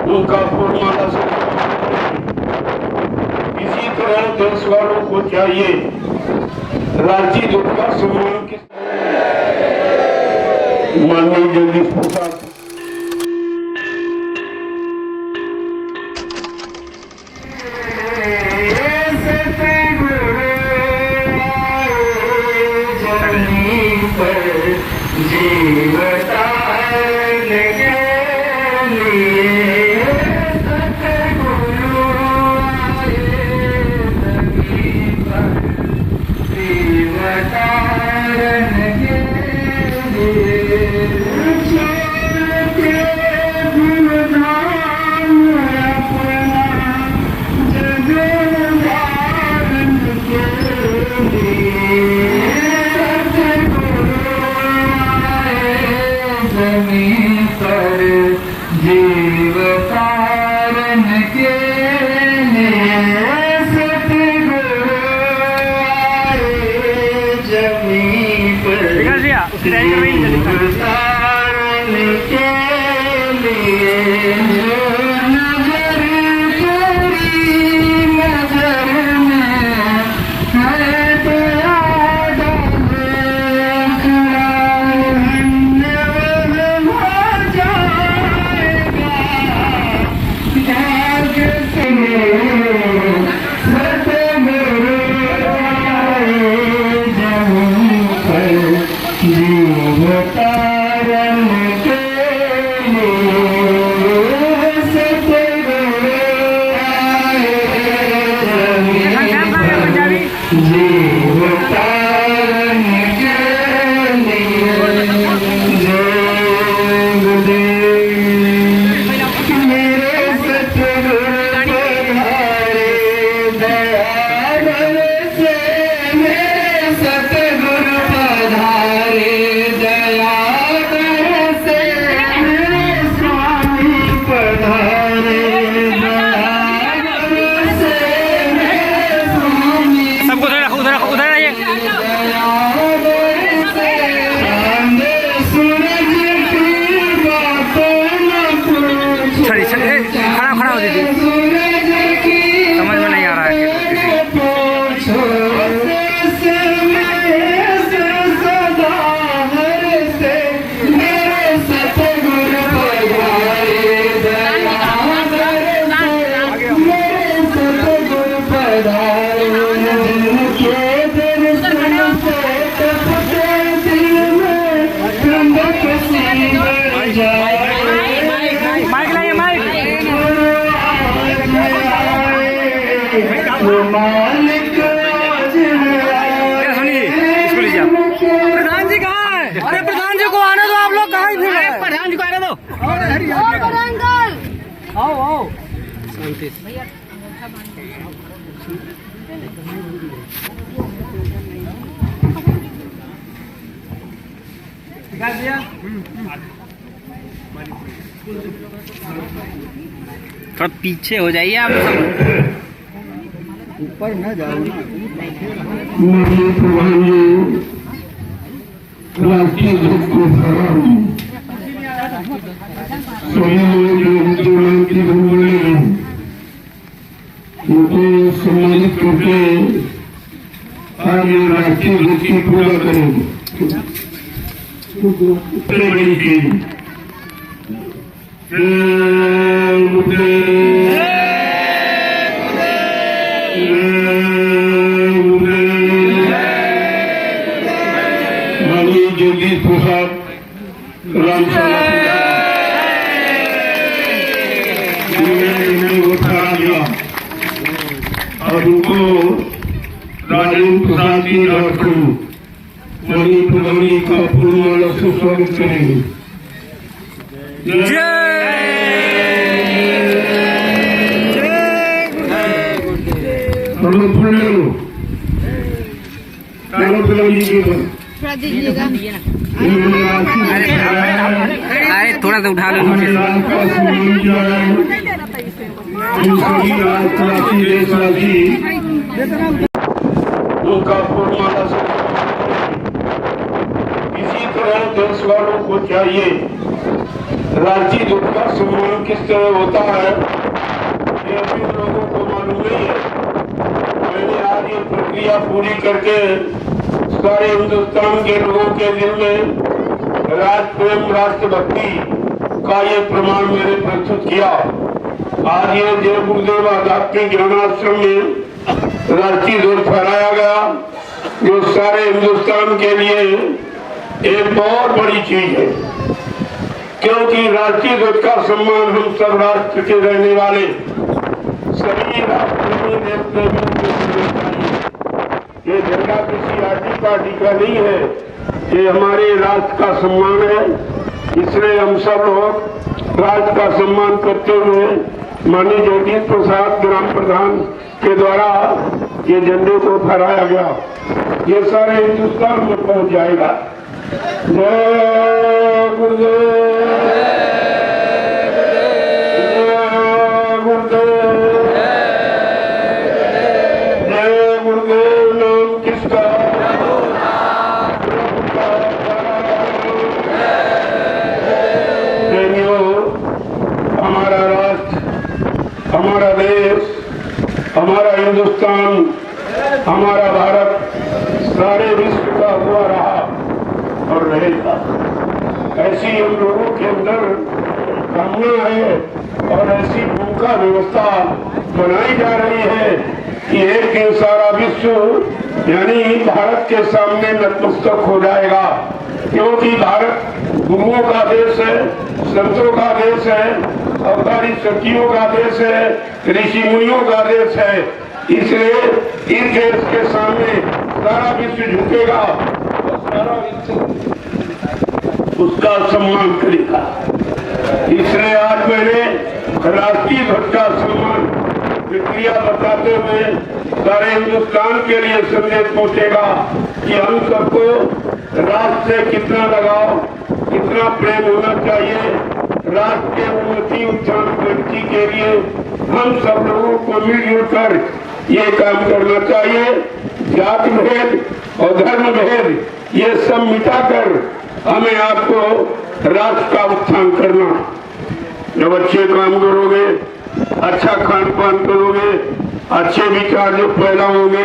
उनका फूलमाला से इसी तरह देश वालों को चाहिए रांची दूत का सम्मान के माननीय जगदीश प्रसाद प्रधान जी कहाँ है? अरे प्रधान जी को आने दो, आप लोग कहाँ फिर रहे? प्रधान जी को आने दो। आओ आओ शांति से। थोड़ा पीछे हो जाइए आप सब, ऊपर न जाओ ना। माननीय प्रधान जी राष्ट्रीय ध्वज को फहराएं। उनको सम्मानित करके आज राष्ट्रीय ध्वज की पूजा करेंगे। बड़ी चीज माननीय जगदीश प्रसाद और उनको राजेंद्र प्रसाद की माननीय प्रधानी का फूलमाला से स्वागत करेंगे। अरे थोड़ा सा उठा लो। उनका फूलमाला से इसी तरह देश वालों को चाहिए रांची दूत का सम्मान किस तरह होता है ये अभी लोगों को मालूम नहीं है। मैंने आज ये प्रक्रिया पूरी करके सारे हिंदुस्तान के लोगों के दिल में राष्ट्र प्रेम राष्ट्रभक्ति का ये प्रमाण मैंने प्रस्तुत किया। आज ये जय गुरुदेव आध्यात्मिक ज्ञानाश्रम में राष्ट्रीय ध्वज फहराया गया, जो सारे हिंदुस्तान के लिए एक बहुत बड़ी चीज है, क्योंकि राष्ट्रीय ध्वज का सम्मान हम सब राष्ट्र के रहने वाले सभी राष्ट्रप्रेमी देश प्रेमियों को करना चाहिए। ये झंडा किसी आर्टी पार्टी का नहीं है, ये हमारे राष्ट्र का सम्मान है। इसलिए हम सब लोग राष्ट्र का सम्मान करते हुए माननीय जगदीश प्रसाद ग्राम प्रधान के द्वारा ये झंडे को फहराया गया, ये सारे हिंदुस्तान में पहुंच जाएगा। जय गुरुदेव, जय गुरुदेव, जय गुरुदेव। नाम किसका? प्रेमियों, हमारा राष्ट्र, हमारा देश, हमारा हिंदुस्तान, हमारा भारत सारे विश्व का हुआ रहा और रहेगा। ऐसी हम लोगों के अंदर कामना है और ऐसी भूखा व्यवस्था बनाई जा रही है कि एक दिन सारा विश्व यानी भारत के सामने नतमस्तक हो जाएगा, क्योंकि भारत गुरुओं का देश है, संतों का देश है, अवतारी शक्तियों का देश है, ऋषि मुनियों का देश है। इसलिए इस देश के सामने सारा विश्व झुकेगा और सारा विश्व उसका सम्मान करेगा। इसलिए आज मैंने राष्ट्रीय ध्वज का सम्मान प्रक्रिया बताते हुए सारे हिंदुस्तान के लिए संदेश पहुंचेगा कि हम सबको राष्ट्र से कितना लगाव, कितना प्रेम होना चाहिए। राष्ट्र के उन्नति उत्थान प्रगति के लिए हम सब लोगों को मिलजुल कर ये काम करना चाहिए। जाति भेद और धर्म भेद ये सब मिटाकर हमें आपको राष्ट्र का उत्थान करना। जब अच्छे काम करोगे, अच्छा खान पान करोगे, अच्छे विचार जो पैदा होंगे,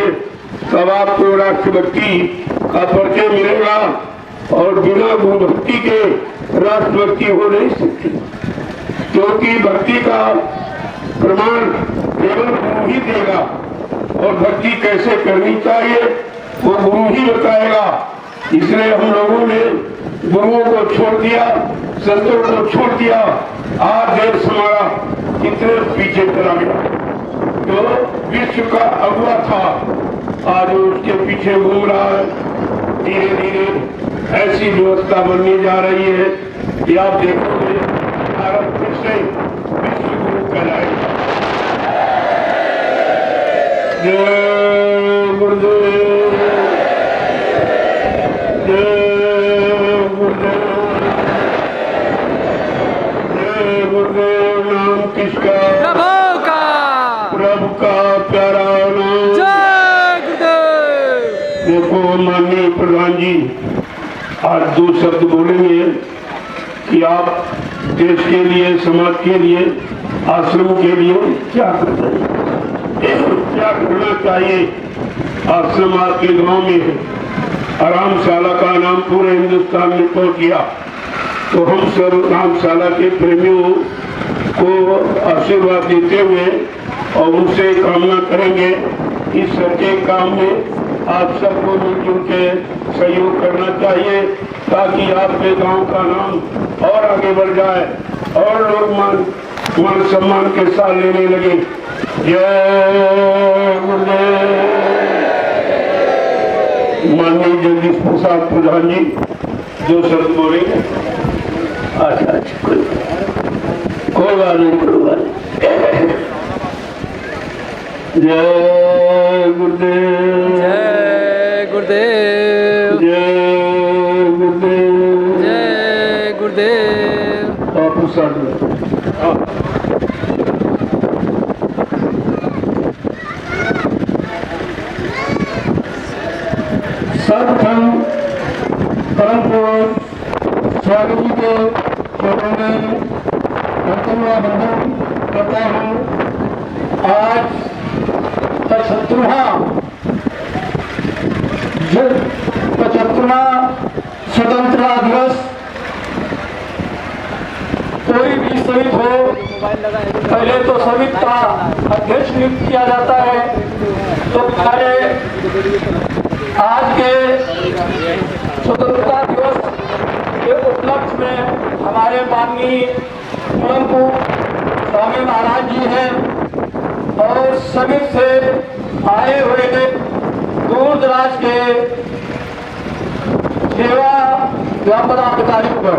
तब आपको राष्ट्रभक्ति का परिचय मिलेगा। और बिना गुरु भक्ति के राष्ट्रभक्ति हो नहीं सकती, क्योंकि भक्ति का प्रमाण केवल गुरु ही देगा और भक्ति कैसे करनी चाहिए वो गुरु ही बताएगा। इसलिए हम लोगों ने गुरुओं को छोड़ दिया, संतों को छोड़ दिया। आज देश हमारा कितने पीछे चला गया। तो विश्व का अगुवा था, आज उसके पीछे घूम रहा है। धीरे धीरे ऐसी व्यवस्था बनने जा रही है कि आप देखोगे भारत फिर से विश्व गुरु कहलाएगा। जय गुरुदेव, जय गुरुदेव, जय गुरुदेव। नाम किसका? प्रभु का, प्रभु का प्यारा नाम। जय गुरुदेव। देखो माननीय प्रधान जी आज दो शब्द बोलेंगे कि आप देश के लिए, समाज के लिए, आश्रम के लिए क्या करते हैं, क्या करना चाहिए। आश्रम आपके गांव में है, आरामशाला का नाम पूरे हिंदुस्तान में पहुंच गया। तो हम सब आरामशाला के प्रेमियों को आशीर्वाद देते हुए और उनसे कामना करेंगे इस सच्चे काम में आप सबको मिलजुल के सहयोग करना चाहिए, ताकि आपके गांव का नाम और आगे बढ़ जाए और लोग मान सम्मान के साथ लेने लगे। जय गुरुदेव। माननीय जगदीश प्रसाद प्रधान जी जो शब्द बोलेंगे। अच्छा कोई बात नहीं, कोई बात नहीं। जय गुरुदेव, जय गुरुदेव, जय गुरुदेव, जय गुरुदेव। आप प्रसाद सर्वप्रथम परम पूज्य स्वामी जी के चरणों में करता हूँ। आज 75वां स्वतंत्रता दिवस। कोई भी शहीद हो पहले तो समिति का अध्यक्ष नियुक्त किया जाता है। तो हमारे आज के स्वतंत्रता दिवस के उपलक्ष्य में हमारे माननीय पूरनपुर स्वामी महाराज जी हैं और समिति से आए हुए दूर दराज के सेवा या पदाधिकारियों पर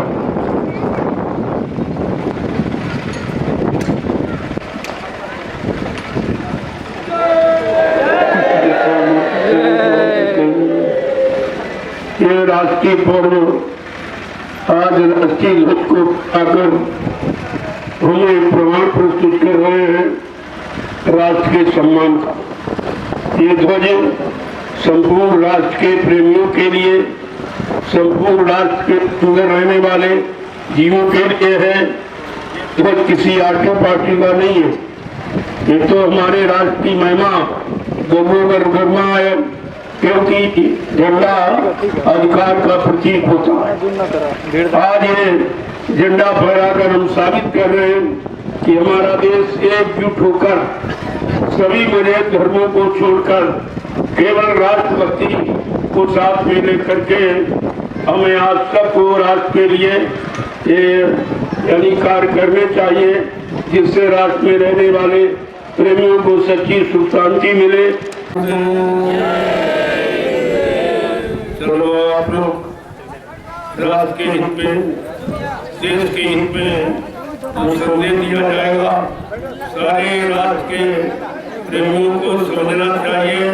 ये राष्ट्रीय पर्व आज राष्ट्रीय ध्वज को आकर हमें प्रमाण प्रस्तुत कर रहे हैं राष्ट्र के सम्मान का। ये ध्वज संपूर्ण राष्ट्र के प्रेमियों के लिए, संपूर्ण राष्ट्र के अंदर रहने वाले जीवों के लिए है। ध्वज किसी आर्थिक पार्टी का नहीं है। ये तो हमारे राष्ट्र की महिमा गर्मा है, क्योंकि झंडा अधिकार का प्रतीक होता है। आज ये झंडा फहराकर हम साबित कर रहे हैं कि हमारा देश एकजुट होकर सभी मजहब धर्मों को छोड़कर केवल राष्ट्रभक्ति को साथ में लेकर के हमें आज सबको राष्ट्र के लिए ये कार्य करने चाहिए, जिससे राष्ट्र में रहने वाले प्रेमियों को सच्ची सुख शांति मिले। चलो आप लोग राष्ट्र के हित में, देश के हित में संदेश दिया जाएगा। सारे राष्ट्र के प्रेमियों को समझना चाहिए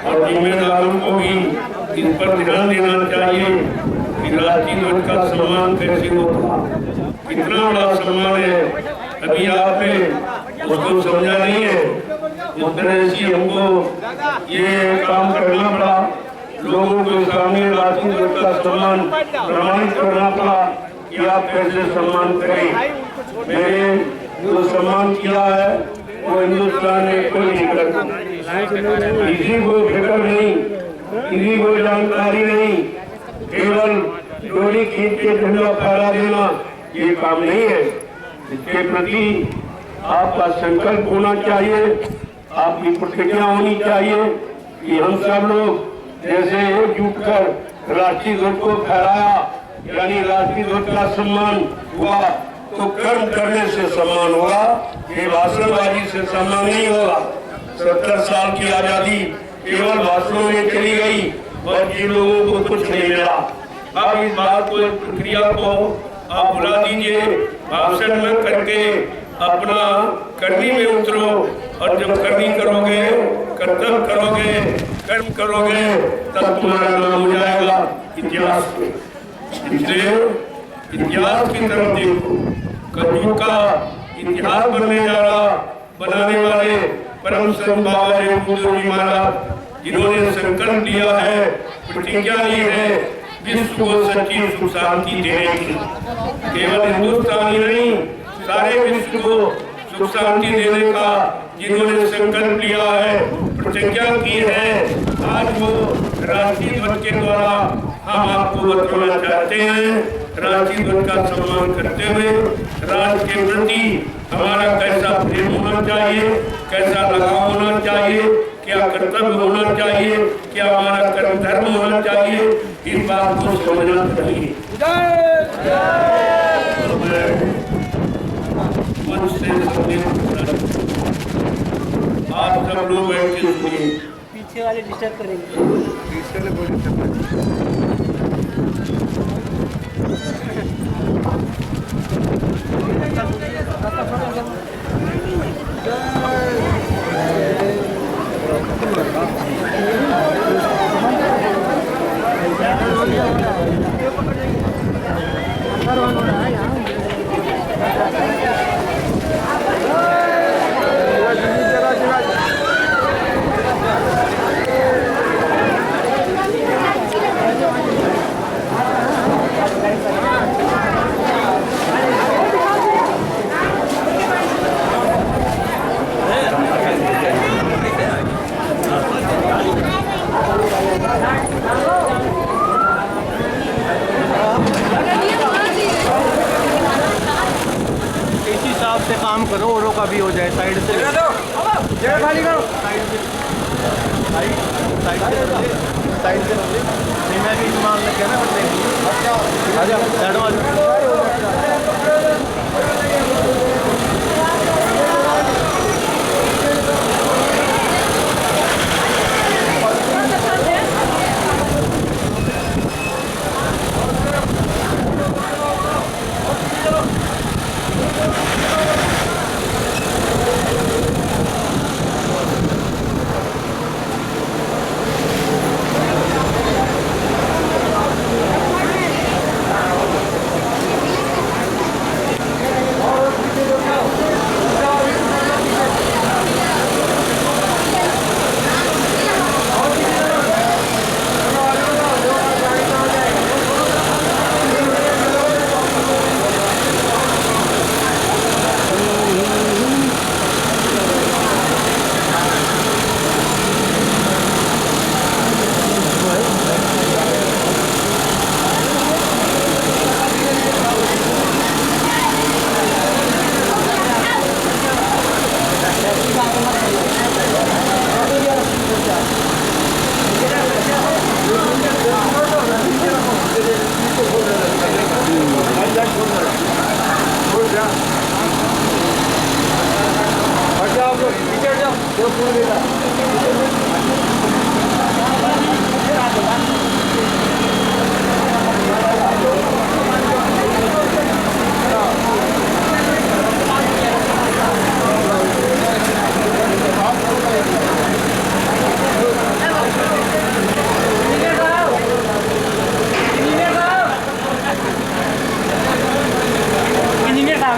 और जिम्मेदारों को भी इस पर ध्यान देना चाहिए कि राष्ट्रीय ध्वज का सम्मान कैसे होगा। कितना बड़ा सम्मान है, अभी आपने उसको समझा नहीं है। उस तरह से हमको ये काम करना पड़ा, लोगों के सामने राष्ट्रीय ध्वज का सम्मान प्रमाणित करना पड़ा कि आप कैसे सम्मान करें। मैंने जो सम्मान किया है वो हिंदुस्तान में कोई नहीं करता। किसी को फिक्र नहीं, किसी को जानकारी नहीं, केवल डोरी खींच के झंडा फहरा देना ये काम नहीं है। इसके प्रति आपका संकल्प होना चाहिए, आपकी प्रतिज्ञा होनी चाहिए कि हम सब लोग जैसे एकजुट कर राष्ट्रीय ध्वज को फहराया, यानी राष्ट्रीय ध्वज का सम्मान हुआ, तो कर्म करने से सम्मान होगा, ये भाषणबाजी से सम्मान नहीं होगा। 70 साल की आजादी केवल भाषणों में चली गई और जिन लोगों को कुछ नहीं मिला। अब इस बात को, इस प्रक्रिया को आप बुला दीजिए, भाषण में करके अपना करनी में उतरो, और जब करनी करोगे, कर्तव्य करोगे, कर्म करोगे, तब तुम्हारा नाम हो जाएगा इतिहास में। इसलिए इतिहास की तरफ देखो, कलयुग का इतिहास बनने जा रहा, बनाने वाले परम संत बाबा रेणुकूट जी महाराज, जिन्होंने संकल्प लिया है, प्रतिज्ञा ली है विश्व को सच्ची सुख शांति देने की। केवल हिंदुस्तान ही नहीं, सारे विश्व को सुख शांति देने का जिन्होंने संकल्प लिया है, प्रतिज्ञा की है, आज वो राष्ट्रीय ध्वज के द्वारा हम आपको बताना चाहते हैं। राष्ट्रीय ध्वज का सम्मान करते हुए राष्ट्र के प्रति हमारा कैसा प्रेम होना चाहिए, कैसा लगाव होना चाहिए, क्या कर्तव्य होना चाहिए, क्या हमारा कर्म धर्म होना चाहिए, इस बात को समझना चाहिए। आप सब लोग बैठ के सुनिए, पीछे वाले डिस्टर्ब करेंगे। हिसाब से काम करो, औरों का भी हो जाए। साइड से खाली करो। साइड से नहीं, मैं भी सामान लग गया ना बंदे। आ जाओ साइड में आ जाओ।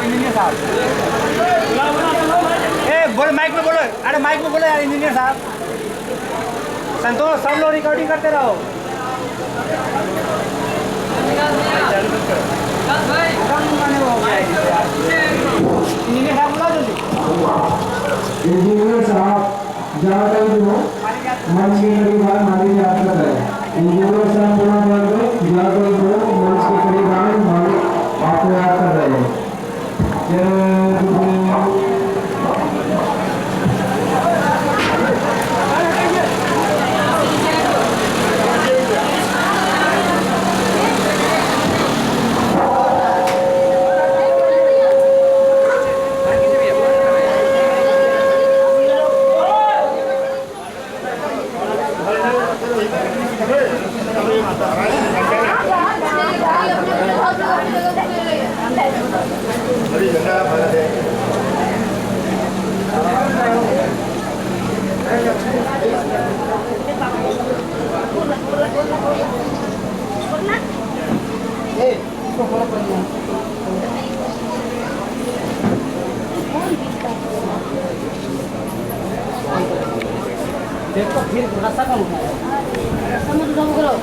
इंजीनियर साहब बोलो, माइक में बोलो। अरे माइक में बोलो यार, इंजीनियर साहब। संतोष, सब लोग रिकॉर्डिंग करते रहो। इंजीनियर साहब बुला जल्दी। इंजीनियर साहब जहाँ तक हो मंच के करीब आए, हमारी यात्रा करें। इंजीनियर साहब पूरा बोल दो, जहाँ तक हो मंच के करीब आए, हमारी आपको याद कर रहे हैं। देखो फिर रास्ता कौन उठाया? समुद्र करो।